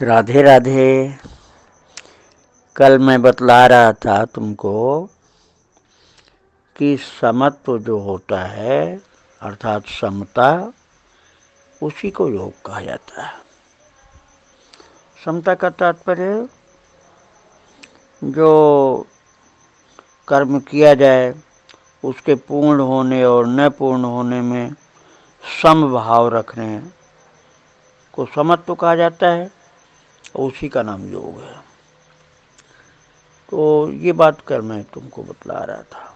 राधे राधे। कल मैं बतला रहा था तुमको कि समत्व जो होता है अर्थात समता, उसी को योग कहा जाता है। समता का तात्पर्य जो कर्म किया जाए उसके पूर्ण होने और न पूर्ण होने में समभाव रखने को समत्व कहा जाता है। उसी का नाम योग है। तो ये बात कर मैं तुमको बतला रहा था।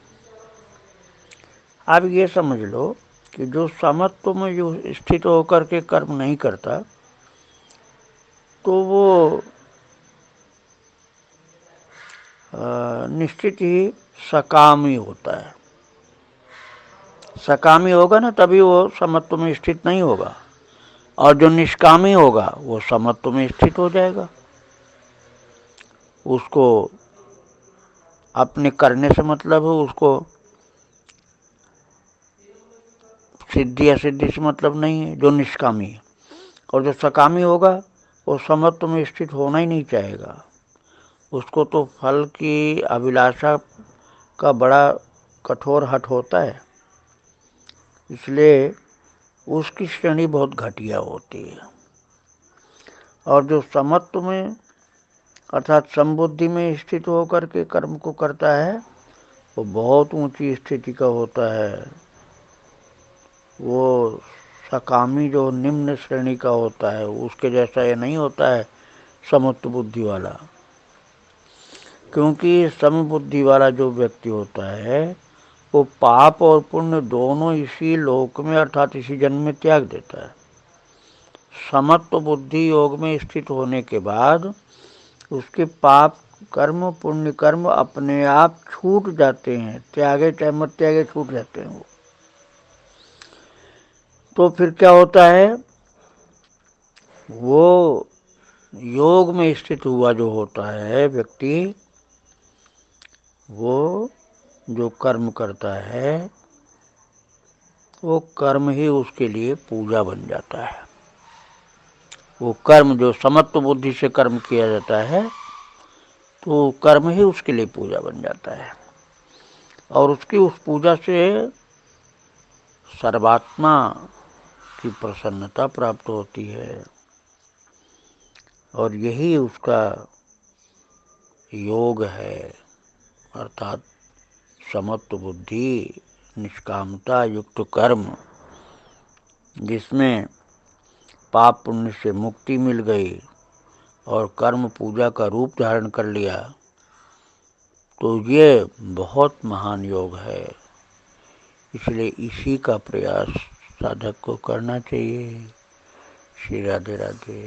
आप ये समझ लो कि जो समत्व में जो स्थित होकर के कर्म नहीं करता तो वो निश्चित ही सकामी होता है। सकामी होगा ना तभी वो समत्व में स्थित नहीं होगा, और जो निष्कामी होगा वो समत्व में स्थित हो जाएगा। उसको अपने करने से मतलब है, उसको सिद्धि असिद्धि से मतलब नहीं है जो निष्कामी है। और जो सकामी होगा वो समत्व में स्थित होना ही नहीं चाहेगा। उसको तो फल की अभिलाषा का बड़ा कठोर हट होता है, इसलिए उसकी श्रेणी बहुत घटिया होती है। और जो समत्व में अर्थात समबुद्धि में स्थित होकर के कर्म को करता है वो बहुत ऊंची स्थिति का होता है। वो सकामी जो निम्न श्रेणी का होता है उसके जैसा ये नहीं होता है समत्व बुद्धि वाला। क्योंकि समबुद्धि वाला जो व्यक्ति होता है वो पाप और पुण्य दोनों इसी लोक में अर्थात इसी जन्म में त्याग देता है। समत्व बुद्धि योग में स्थित होने के बाद उसके पाप कर्म पुण्य कर्म अपने आप छूट जाते हैं, त्यागे चाहे मत त्यागे छूट जाते हैं वो। तो फिर क्या होता है, वो योग में स्थित हुआ जो होता है व्यक्ति, वो जो कर्म करता है वो कर्म ही उसके लिए पूजा बन जाता है। वो कर्म जो समत्व बुद्धि से कर्म किया जाता है तो कर्म ही उसके लिए पूजा बन जाता है। और उसकी उस पूजा से सर्वात्मा की प्रसन्नता प्राप्त होती है। और यही उसका योग है अर्थात समत्व बुद्धि निष्कामता युक्त कर्म, जिसमें पाप पुण्य से मुक्ति मिल गई और कर्म पूजा का रूप धारण कर लिया। तो ये बहुत महान योग है। इसलिए इसी का प्रयास साधक को करना चाहिए। श्री राधे राधे।